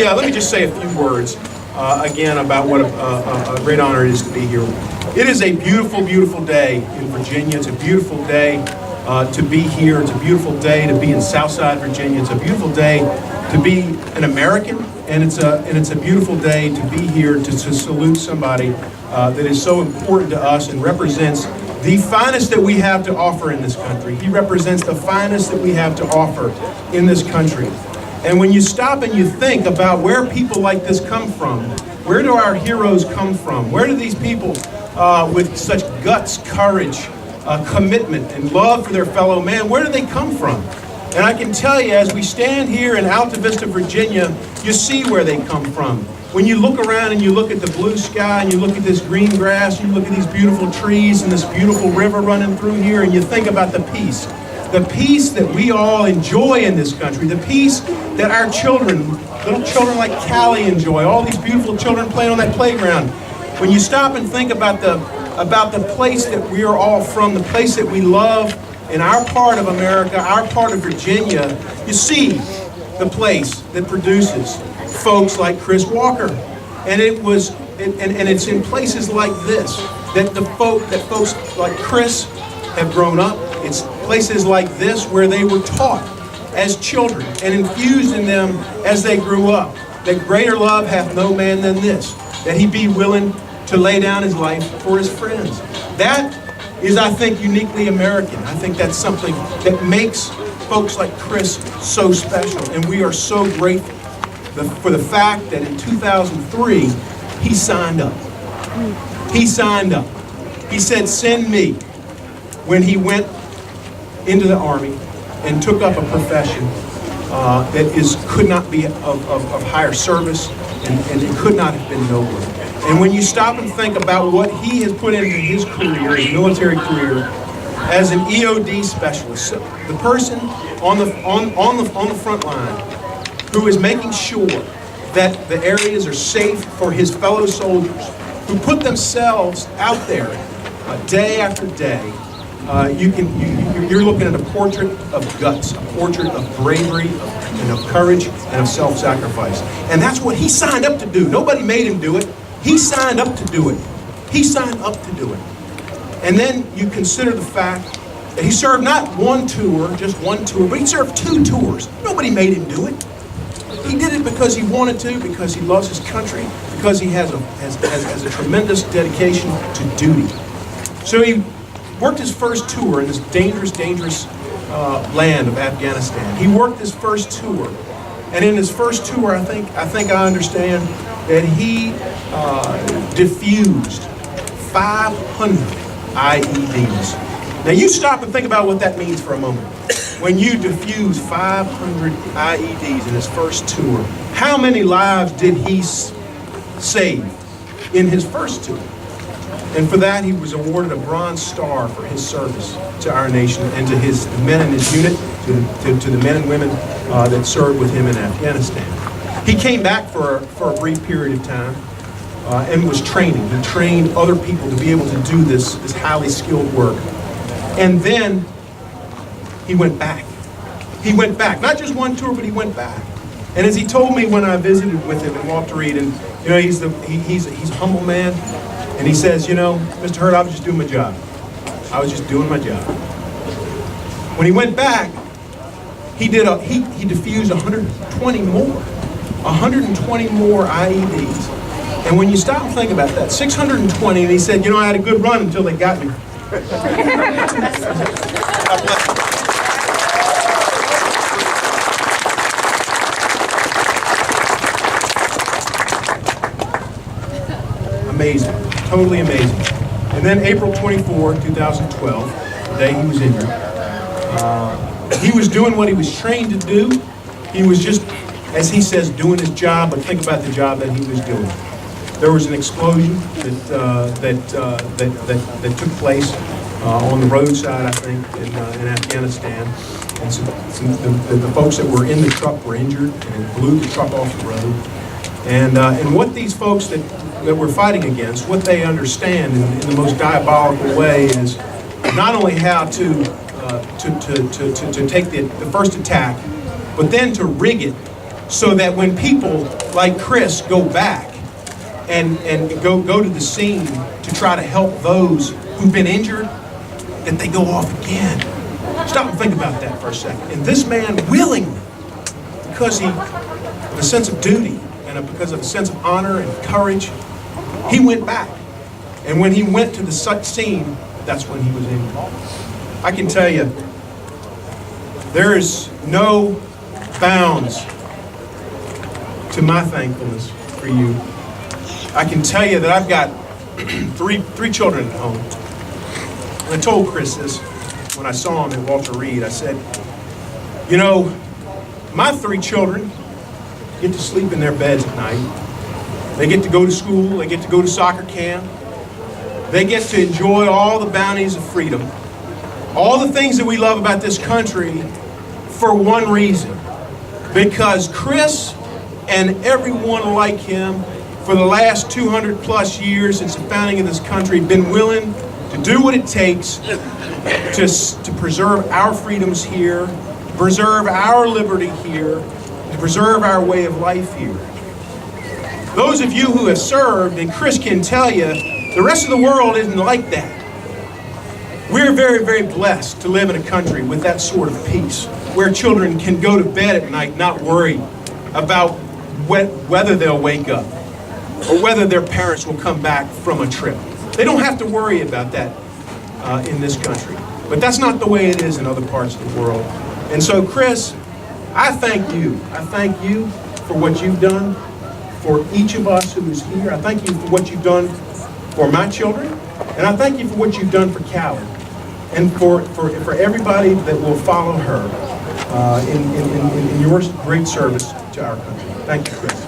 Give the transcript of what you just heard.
let me just say a few words again about what a great honor it is to be here. It is a beautiful, beautiful day in Virginia. It's a beautiful day to be here. It's a beautiful day to be in Southside Virginia. It's a beautiful day to be an American, and it's a beautiful day to be here to salute somebody that is so important to us and represents the finest that we have to offer in this country. He represents the finest that we have to offer in this country. And when you stop and you think about where people like this come from, where do our heroes come from? Where do these people with such guts, courage, commitment, and love for their fellow man, where do they come from? And I can tell you, as we stand here in Altavista, Virginia, you see where they come from. When you look around and you look at the blue sky and you look at this green grass, you look at these beautiful trees and this beautiful river running through here, and you think about the peace that we all enjoy in this country, the peace that our children, little children like Callie, enjoy, all these beautiful children playing on that playground. When you stop and think about the place that we are all from, the place that we love in our part of America, our part of Virginia, you see the place that produces folks like Chris Walker. And it's in places like this that folks like Chris have grown up. It's places like this where they were taught as children and infused in them as they grew up that greater love hath no man than this, that he be willing to lay down his life for his friends. That is, I think, uniquely American. I think that's something that makes folks like Chris so special, and we are so grateful for the fact that in 2003, he signed up. He signed up. He said, send me, when he went into the Army and took up a profession that could not be of higher service, and it could not have been nobler. And when you stop and think about what he has put into his career, his military career, as an EOD specialist, the person on the front line who is making sure that the areas are safe for his fellow soldiers, who put themselves out there day after day, you're looking at a portrait of guts, a portrait of bravery, and of courage, and of self-sacrifice. And that's what he signed up to do. Nobody made him do it. He signed up to do it. He signed up to do it. And then you consider the fact that he served not one tour, just one tour, but he served 2 tours. Nobody made him do it. He did it because he wanted to, because he loves his country, because he has a tremendous dedication to duty. So he worked his first tour in this dangerous land of Afghanistan. He worked his first tour, and in his first tour, I think I understand that he diffused 500 IEDs. Now you stop and think about what that means for a moment. When you diffuse 500 IEDs in his first tour, how many lives did he save in his first tour? And for that, he was awarded a Bronze Star for his service to our nation and to his men in his unit, to the men and women that served with him in Afghanistan. He came back for a brief period of time and was training. He trained other people to be able to do this highly skilled work. And then he went back. He went back. Not just one tour, but he went back. And as he told me when I visited with him in Walter Reed, and you know, he's a humble man, and he says, you know, Mr. Hurt, I was just doing my job. I was just doing my job. When he went back, he diffused 120 more IEDs. And when you stop and think about that, 620, and he said, you know, I had a good run until they got me. God bless you. Amazing, totally amazing. And then April 24, 2012, the day he was injured, he was doing what he was trained to do. He was just, as he says, doing his job, but think about the job that he was doing. There was an explosion that took place on the roadside, I think, in Afghanistan. And so the folks that were in the truck were injured, and it blew the truck off the road. And what these folks that we're fighting against, what they understand in the most diabolical way is not only how to take the first attack, but then to rig it so that when people like Chris go back and go to the scene to try to help those who've been injured, that they go off again. Stop and think about that for a second. And this man willingly, because of a sense of duty and because of a sense of honor and courage, he went back. And when he went to the scene, that's when he was injured. I can tell you, there is no bounds to my thankfulness for you. I can tell you that I've got three children at home. And I told Chris this when I saw him at Walter Reed. I said, you know, my 3 children get to sleep in their beds at night. They get to go to school. They get to go to soccer camp. They get to enjoy all the bounties of freedom, all the things that we love about this country, for one reason. Because Chris and everyone like him for the last 200 plus years since the founding of this country have been willing to do what it takes to preserve our freedoms here, to preserve our liberty here, to preserve our way of life here. Those of you who have served, and Chris can tell you, the rest of the world isn't like that. We're very, very blessed to live in a country with that sort of peace, where children can go to bed at night not worried about whether they'll wake up or whether their parents will come back from a trip. They don't have to worry about that in this country. But that's not the way it is in other parts of the world. And so, Chris, I thank you. I thank you for what you've done for each of us who is here. I thank you for what you've done for my children. And I thank you for what you've done for Callie and for everybody that will follow her in your great service to our country. Thank you, Chris.